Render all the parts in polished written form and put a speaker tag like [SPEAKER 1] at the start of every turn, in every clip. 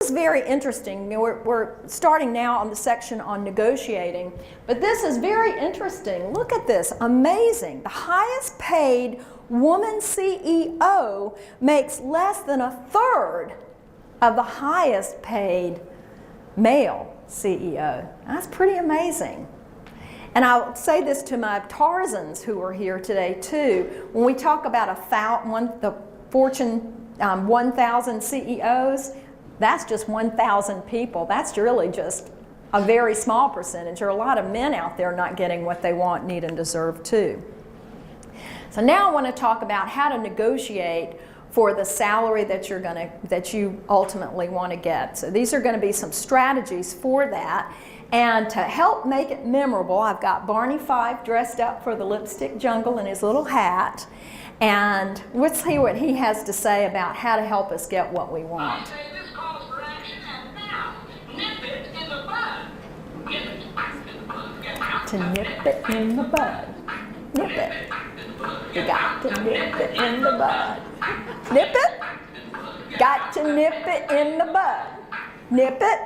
[SPEAKER 1] is very interesting. We're starting now on the section on negotiating, but this is very interesting. Look at this, amazing. The highest paid woman CEO makes less than a third of the highest paid male CEO. That's pretty amazing. And I'll say this to my Tarzans who are here today too. When we talk about the Fortune 1,000 CEOs, that's just 1,000 people. That's really just a very small percentage. There are a lot of men out there not getting what they want, need, and deserve too. So now I want to talk about how to negotiate for the salary that you ultimately want to get. So these are going to be some strategies for that. And to help make it memorable, I've got Barney Fife dressed up for the lipstick jungle in his little hat. And let's see what he has to say about how to help us get what we want.
[SPEAKER 2] I say this calls for action, and now, nip it in the bud. Nip it in the bud.
[SPEAKER 1] Got to nip it in the bud. Nip it. You got to nip it in the bud. Nip it. Got to nip it in the bud. Nip it.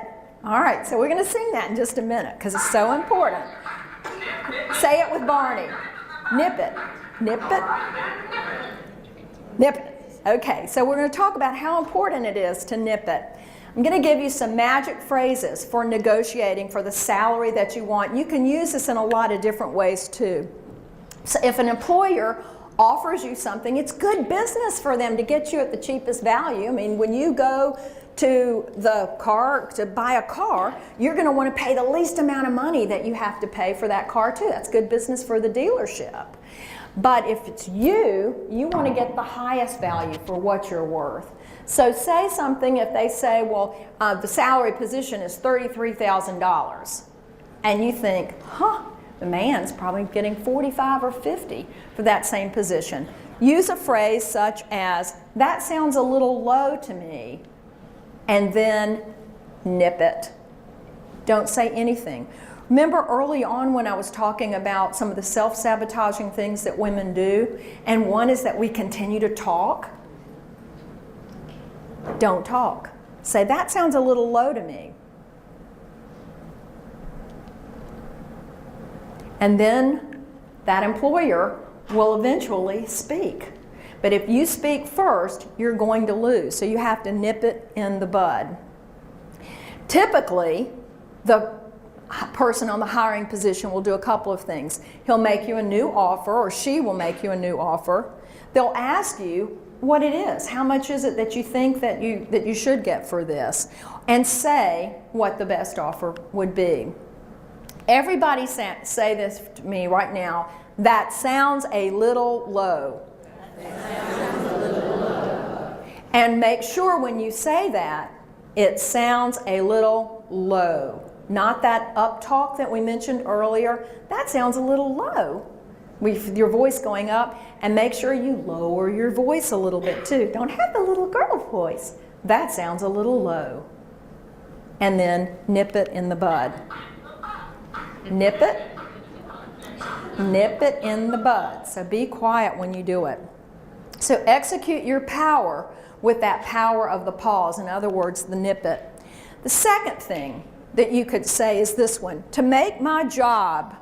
[SPEAKER 1] All right, so we're going to sing that in just a minute because it's so important. Say it with Barney. Nip it. Nip it. Nip it. Okay, so we're going to talk about how important it is to nip it. I'm going to give you some magic phrases for negotiating for the salary that you want. You can use this in a lot of different ways too. So if an employer offers you something, it's good business for them to get you at the cheapest value. I mean, when you go to the car to buy a car, you're going to want to pay the least amount of money that you have to pay for that car too. That's good business for the dealership. But if it's you want to get the highest value for what you're worth. So say something, if they say, well, the salary position is $33,000, and you think, the man's probably getting 45 or 50 for that same position. Use a phrase such as, that sounds a little low to me, and then nip it. Don't say anything. Remember early on when I was talking about some of the self-sabotaging things that women do, and one is that we continue to talk? Don't talk. Say, that sounds a little low to me. And then that employer will eventually speak. But if you speak first, you're going to lose. So you have to nip it in the bud. Typically, the person on the hiring position will do a couple of things. He'll make you a new offer, or she will make you a new offer. They'll ask you what it is. How much is it that you think that you should get for this? And say what the best offer would be. Everybody say this to me right now. That sounds a little low. And make sure when you say that, it sounds a little low. Not that up talk that we mentioned earlier. That sounds a little low. With your voice going up, and make sure you lower your voice a little bit too. Don't have the little girl voice. That sounds a little low. And then nip it in the bud. Nip it. Nip it in the bud. So be quiet when you do it. So execute your power with that power of the pause. In other words, the nip it. The second thing that you could say is this one. To make my job,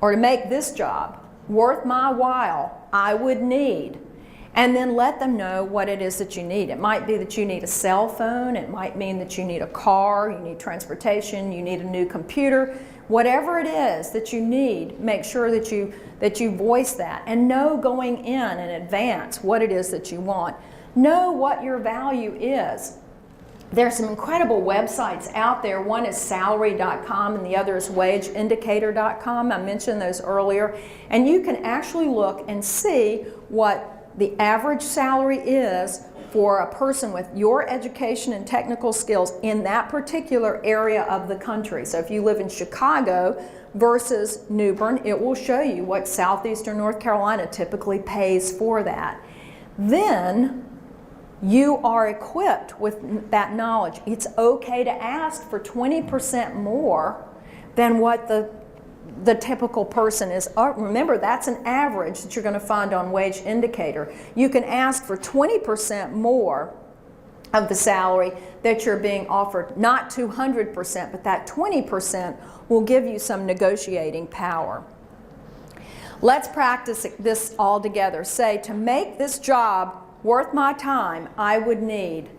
[SPEAKER 1] or to make this job worth my while, I would need. And then let them know what it is that you need. It might be that you need a cell phone. It might mean that you need a car, you need transportation, you need a new computer. Whatever it is that you need, make sure that you voice that. And know going in advance what it is that you want. Know what your value is. There's some incredible websites out there. One is salary.com and the other is wageindicator.com. I mentioned those earlier. And you can actually look and see what the average salary is for a person with your education and technical skills in that particular area of the country. So if you live in Chicago versus New Bern, it will show you what southeastern North Carolina typically pays for that. Then you are equipped with that knowledge. It's okay to ask for 20% more than what the typical person is. Remember, that's an average that you're going to find on Wage Indicator. You can ask for 20% more of the salary that you're being offered. Not 200%, but that 20% will give you some negotiating power. Let's practice this all together. Say, to make this job worth my time, I would need.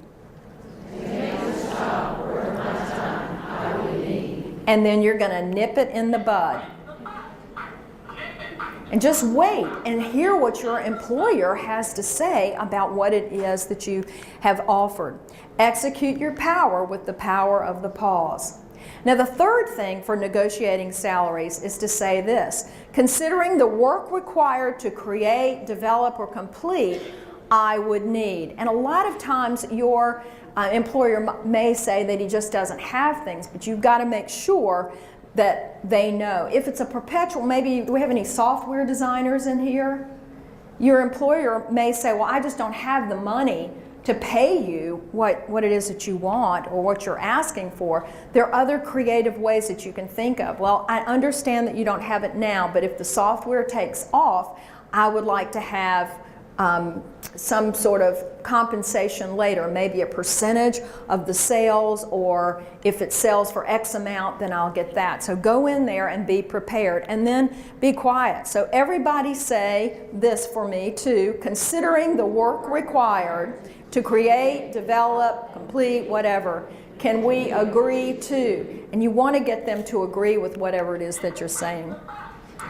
[SPEAKER 1] To make this job worth my time, I would need. And then you're going to nip it in the bud. And just wait and hear what your employer has to say about what it is that you have offered. Execute your power with the power of the pause. Now, the third thing for negotiating salaries is to say this: considering the work required to create, develop, or complete, I would need. And a lot of times your employer may say that he just doesn't have things, but you've got to make sure that they know. If it's a perpetual, maybe, do we have any software designers in here? Your employer may say, well, I just don't have the money to pay you what it is that you want or what you're asking for. There are other creative ways that you can think of. Well, I understand that you don't have it now, but if the software takes off, I would like to have some sort of compensation later, maybe a percentage of the sales, or if it sells for X amount, then I'll get that. So go in there and be prepared, and then be quiet. So everybody say this for me too: considering the work required to create, develop, complete, whatever, can we agree to? And you want to get them to agree with whatever it is that you're saying.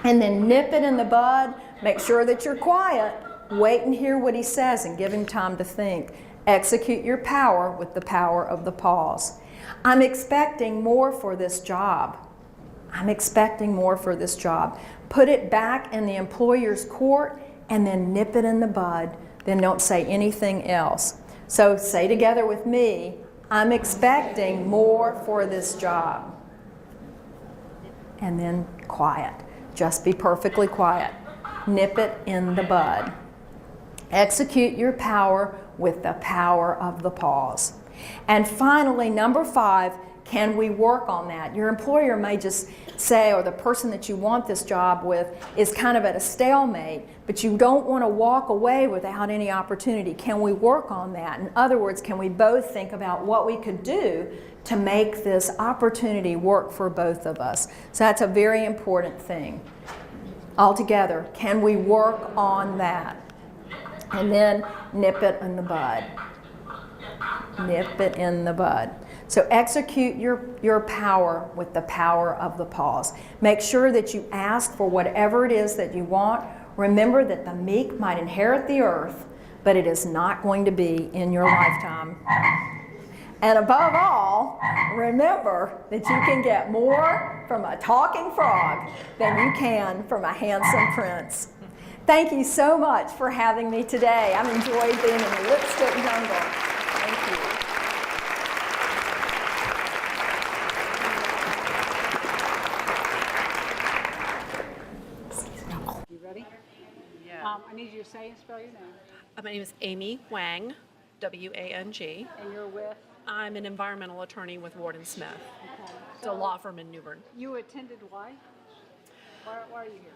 [SPEAKER 1] And then nip it in the bud, make sure that you're quiet. Wait and hear what he says and give him time to think. Execute your power with the power of the pause. I'm expecting more for this job. I'm expecting more for this job. Put it back in the employer's court and then nip it in the bud. Then don't say anything else. So say together with me, I'm expecting more for this job. And then quiet. Just be perfectly quiet. Nip it in the bud. Execute your power with the power of the pause. And finally, number 5, can we work on that? Your employer may just say, or the person that you want this job with is kind of at a stalemate, but you don't want to walk away without any opportunity. Can we work on that? In other words, can we both think about what we could do to make this opportunity work for both of us? So that's a very important thing. Altogether, can we work on that? And then nip it in the bud. Nip it in the bud. So execute your power with the power of the pause. Make sure that you ask for whatever it is that you want. Remember that the meek might inherit the earth, but it is not going to be in your lifetime. And above all, remember that you can get more from a talking frog than you can from a handsome prince. Thank you so much for having me today. I've enjoyed being in the lipstick jungle. Thank you.
[SPEAKER 3] You ready?
[SPEAKER 4] Yeah.
[SPEAKER 3] I need you to say and spell your name.
[SPEAKER 4] My name is Amy Wang, W-A-N-G.
[SPEAKER 3] And you're with?
[SPEAKER 4] I'm an environmental attorney with Ward & Smith.
[SPEAKER 3] Okay.
[SPEAKER 4] It's a law firm in New Bern.
[SPEAKER 3] You attended why? Why are you here?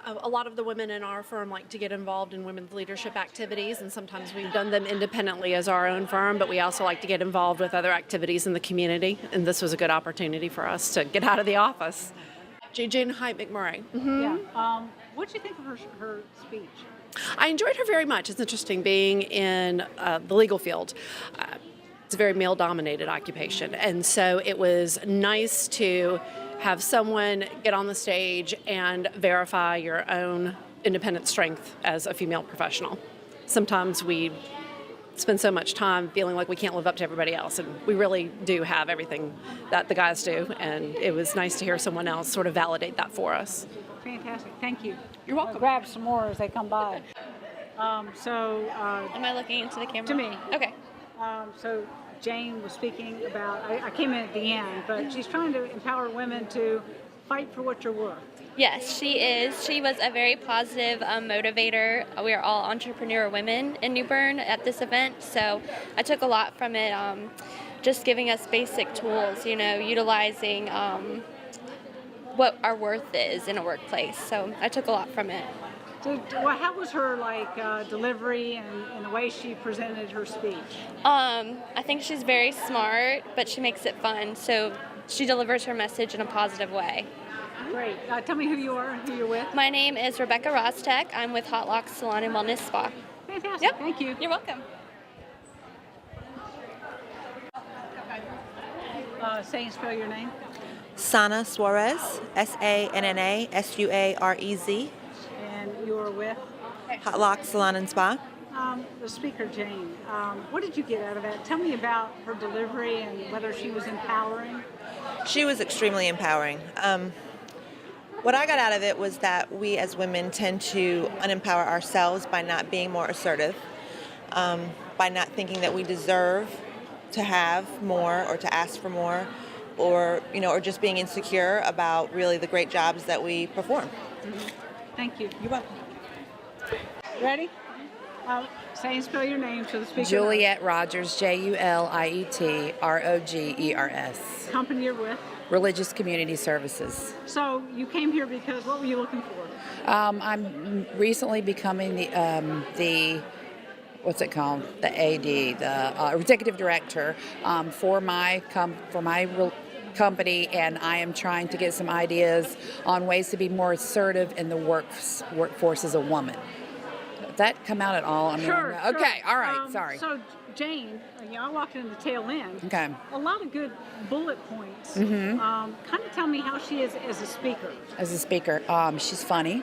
[SPEAKER 4] A lot of the women in our firm like to get involved in women's leadership activities, and sometimes we've done them independently as our own firm, but we also like to get involved with other activities in the community, and this was a good opportunity for us to get out of the office. Jane Hight, McMurray. Mm-hmm.
[SPEAKER 3] Yeah. What did you think of her speech?
[SPEAKER 4] I enjoyed her very much. It's interesting being in the legal field. It's a very male-dominated occupation, and so it was nice to have someone get on the stage and verify your own independent strength as a female professional. Sometimes we spend so much time feeling like we can't live up to everybody else, and we really do have everything that the guys do, and it was nice to hear someone else sort of validate that for us.
[SPEAKER 3] Fantastic. Thank you.
[SPEAKER 4] You're welcome.
[SPEAKER 3] I'll grab some more as they come by.
[SPEAKER 5] Am I looking into the camera?
[SPEAKER 3] To me.
[SPEAKER 5] Okay.
[SPEAKER 3] So Jane was speaking about, I came in at the end, but she's trying to empower women to fight for what you're worth.
[SPEAKER 5] Yes, she is. She was a very positive motivator. We are all entrepreneur women in New Bern at this event, so I took a lot from it, just giving us basic tools, utilizing what our worth is in a workplace. So I took a lot from it.
[SPEAKER 3] How was her delivery and the way she presented her speech?
[SPEAKER 5] I think she's very smart, but she makes it fun. So she delivers her message in a positive way.
[SPEAKER 3] Great. Tell me who you are and who you're with.
[SPEAKER 5] My name is Rebecca Rostek. I'm with Hight Salon and Wellness Spa.
[SPEAKER 3] Fantastic.
[SPEAKER 5] Yep.
[SPEAKER 3] Thank you.
[SPEAKER 5] You're welcome.
[SPEAKER 3] Say and spell your name.
[SPEAKER 6] Sana Suarez, SANNA SUAREZ,
[SPEAKER 3] And you're with
[SPEAKER 6] Hight Salon and Spa.
[SPEAKER 3] the speaker, Jane. What did you get out of that? Tell me about her delivery and whether she was empowering.
[SPEAKER 6] She was extremely empowering. What I got out of it was that we as women tend to unempower ourselves by not being more assertive, by not thinking that we deserve to have more or to ask for more, or just being insecure about really the great jobs that we perform.
[SPEAKER 3] Mm-hmm. Thank you.
[SPEAKER 6] You're welcome.
[SPEAKER 3] Ready? Say and spell your name to the speaker.
[SPEAKER 7] Juliet Rogers, JULIET ROGERS.
[SPEAKER 3] Company you're with.
[SPEAKER 7] Religious Community Services.
[SPEAKER 3] So you came here because what were you looking for?
[SPEAKER 7] I'm recently becoming the what's it called? The AD, the executive director for my company, and I am trying to get some ideas on ways to be more assertive in the workforce as a woman. Did that come out at all?
[SPEAKER 3] Sure.
[SPEAKER 7] Okay. All right. Sorry.
[SPEAKER 3] So Jane, I walked in the tail end.
[SPEAKER 7] Okay.
[SPEAKER 3] A lot of good bullet points.
[SPEAKER 7] Mm-hmm.
[SPEAKER 3] Kind of tell me how she is as a speaker.
[SPEAKER 7] As a speaker, she's funny.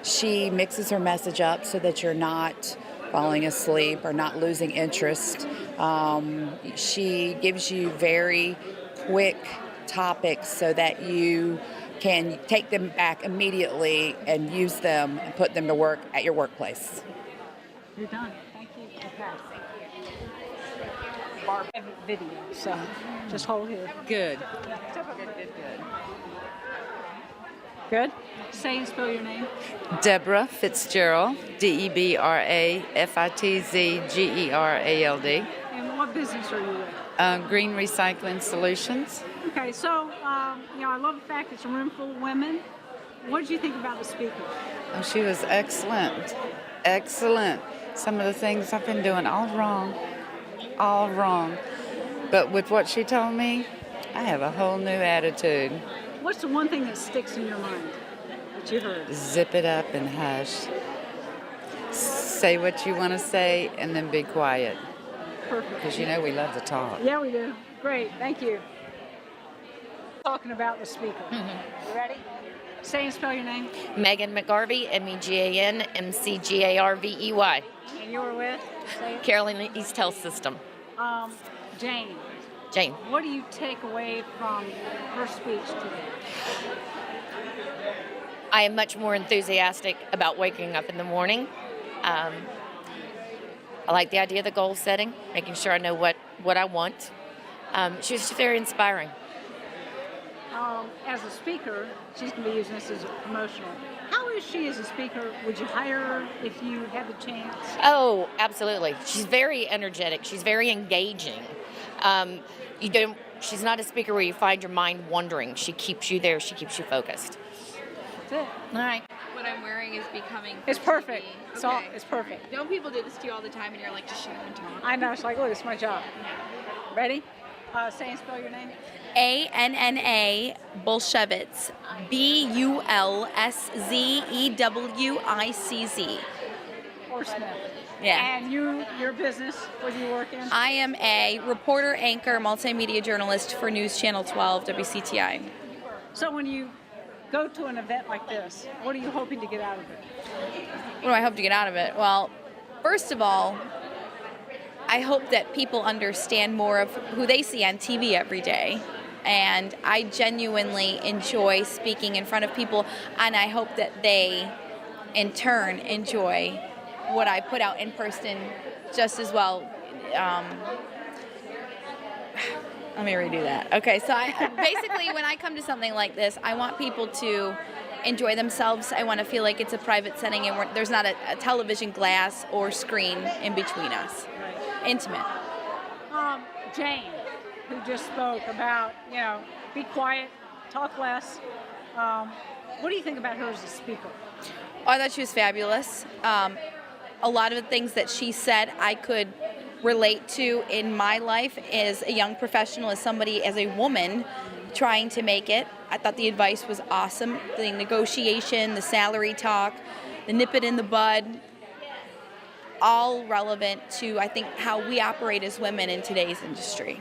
[SPEAKER 7] She mixes her message up so that you're not falling asleep or not losing interest. She gives you very quick topics so that you can take them back immediately and use them and put them to work at your workplace.
[SPEAKER 3] You're done. Thank you. Okay. Barb, I have a video, so just hold here.
[SPEAKER 8] Good.
[SPEAKER 3] Good? Say and spell your name.
[SPEAKER 8] Deborah Fitzgerald, DeBrA
[SPEAKER 3] And what business are you with?
[SPEAKER 8] Green Recycling Solutions.
[SPEAKER 3] Okay, so, I love the fact it's a room full of women. What did you think about the speaker?
[SPEAKER 8] Oh, she was excellent. Excellent. Some of the things I've been doing all wrong. But with what she told me, I have a whole new attitude.
[SPEAKER 3] What's the one thing that sticks in your mind that you heard?
[SPEAKER 8] Zip it up and hush. Say what you want to say and then be quiet.
[SPEAKER 3] Perfect.
[SPEAKER 8] Because we love to talk.
[SPEAKER 3] Yeah, we do. Great, thank you. Talking about the speaker.
[SPEAKER 9] Mm-hmm.
[SPEAKER 3] You ready? Say and spell your name.
[SPEAKER 9] Megan McGarvey, MEGAN MCGARVEY.
[SPEAKER 3] And you were with? Say it.
[SPEAKER 9] Carolina East Health System.
[SPEAKER 3] Jane.
[SPEAKER 9] Jane.
[SPEAKER 3] What do you take away from her speech today?
[SPEAKER 9] I am much more enthusiastic about waking up in the morning. I like the idea of the goal setting, making sure I know what I want. She was just very inspiring.
[SPEAKER 3] As a speaker, she's going to be using this as a promotional. How is she as a speaker? Would you hire her if you had the chance?
[SPEAKER 9] Oh, absolutely. She's very energetic. She's very engaging. She's not a speaker where you find your mind wandering. She keeps you there. She keeps you focused.
[SPEAKER 3] That's it.
[SPEAKER 9] All right.
[SPEAKER 10] What I'm wearing is becoming.
[SPEAKER 3] It's perfect.
[SPEAKER 10] Okay.
[SPEAKER 3] It's perfect.
[SPEAKER 10] Don't people do this to you all the time and you're like, just shut up and talk?
[SPEAKER 3] I know. It's like, look, it's my job. Ready? Say and spell your name.
[SPEAKER 10] ANNA Bolshevitz. BULSZEWICZ.
[SPEAKER 3] Or Smith.
[SPEAKER 10] Yeah.
[SPEAKER 3] And your business, what do you work in?
[SPEAKER 10] I am a reporter, anchor, multimedia journalist for News Channel 12 WCTI.
[SPEAKER 3] So when you go to an event like this, what are you hoping to get out of it?
[SPEAKER 10] What do I hope to get out of it? Well, first of all, I hope that people understand more of who they see on TV every day. And I genuinely enjoy speaking in front of people, and I hope that they, in turn, enjoy what I put out in person just as well. Let me redo that. Okay, so basically when I come to something like this, I want people to enjoy themselves. I want to feel like it's a private setting and there's not a television glass or screen in between us. Intimate.
[SPEAKER 3] Jane, who just spoke about, be quiet, talk less. What do you think about her as a speaker?
[SPEAKER 10] Oh, I thought she was fabulous. A lot of the things that she said I could relate to in my life as a young professional, as somebody, as a woman trying to make it. I thought the advice was awesome. The negotiation, the salary talk, the nip it in the bud, all relevant to, I think, how we operate as women in today's industry.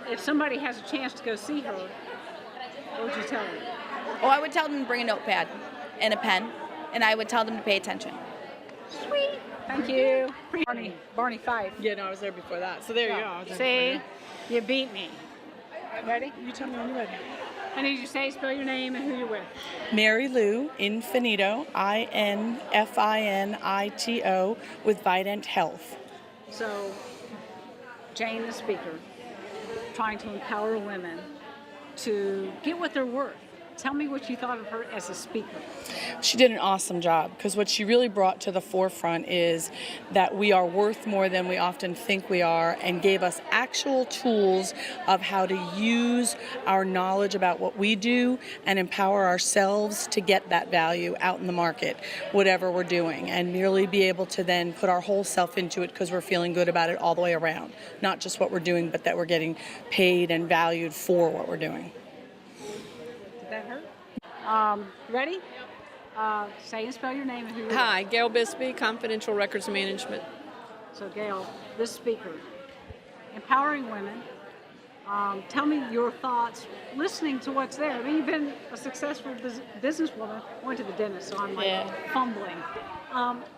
[SPEAKER 3] If somebody has a chance to go see her, what would you tell them?
[SPEAKER 10] Oh, I would tell them to bring a notepad and a pen, and I would tell them to pay attention.
[SPEAKER 3] Sweet. Thank you. Barney Fife.
[SPEAKER 11] Yeah, no, I was there before that. So there you go. I was there
[SPEAKER 3] See,
[SPEAKER 11] before
[SPEAKER 3] you beat me. Ready?
[SPEAKER 11] you. You tell me when you're ready.
[SPEAKER 3] I need you to say, spell your name and who you're with.
[SPEAKER 11] Mary Lou Infinito, INFINITO, with Vident Health.
[SPEAKER 3] So, Jane, the speaker, trying to empower women to get what they're worth. Tell me what you thought of her as a speaker.
[SPEAKER 11] She did an awesome job because what she really brought to the forefront is that we are worth more than we often think we are, and gave us actual tools of how to use our knowledge about what we do and empower ourselves to get that value out in the market, whatever we're doing, and merely be able to then put our whole self into it because we're feeling good about it all the way around. Not just what we're doing, but that we're getting paid and valued for what we're doing.
[SPEAKER 3] That hurt? Ready? Say and spell your name and who you're
[SPEAKER 12] Hi, Gail Bisbee, Confidential Records Management.
[SPEAKER 3] with. So, Gail, this speaker, empowering women. Tell me your thoughts listening to what's there. I mean, you've been a successful businesswoman. I went to the dentist, so I'm fumbling.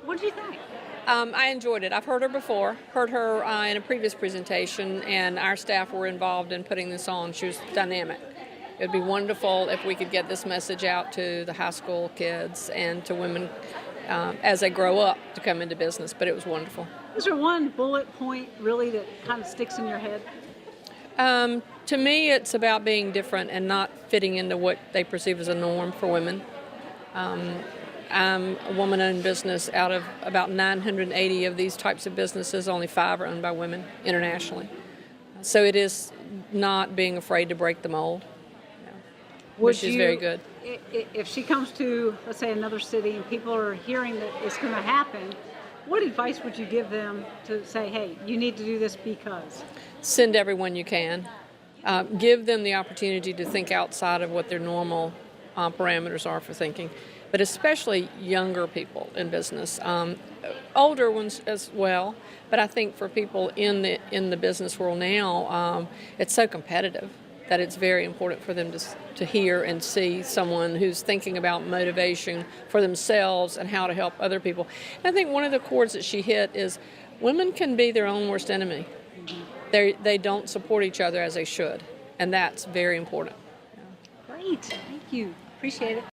[SPEAKER 3] What do you think?
[SPEAKER 12] I enjoyed it. I've heard her before, heard her in a previous presentation, and our staff were involved in putting this on. She was dynamic. It would be wonderful if we could get this message out to the high school kids and to women as they grow up to come into business, but it was wonderful.
[SPEAKER 3] Is there one bullet point really that kind of sticks in your head?
[SPEAKER 12] To me, it's about being different and not fitting into what they perceive as a norm for women. I'm a woman-owned business. Out of about 980 of these types of businesses, only 5 are owned by women internationally. So it is not being afraid to break the mold. Which is very good.
[SPEAKER 3] If she comes to, let's say, another city and people are hearing that it's going to happen, what advice would you give them to say, hey, you need to do this because?
[SPEAKER 12] Send everyone you can. Give them the opportunity to think outside of what their normal parameters are for thinking, but especially younger people in business. Older ones as well, but I think for people in the business world now, it's so competitive that it's very important for them to hear and see someone who's thinking about motivation for themselves and how to help other people. And I think one of the chords that she hit is women can be their own worst enemy. They don't support each other as they should, and that's very important.
[SPEAKER 3] Great, thank you. Appreciate it.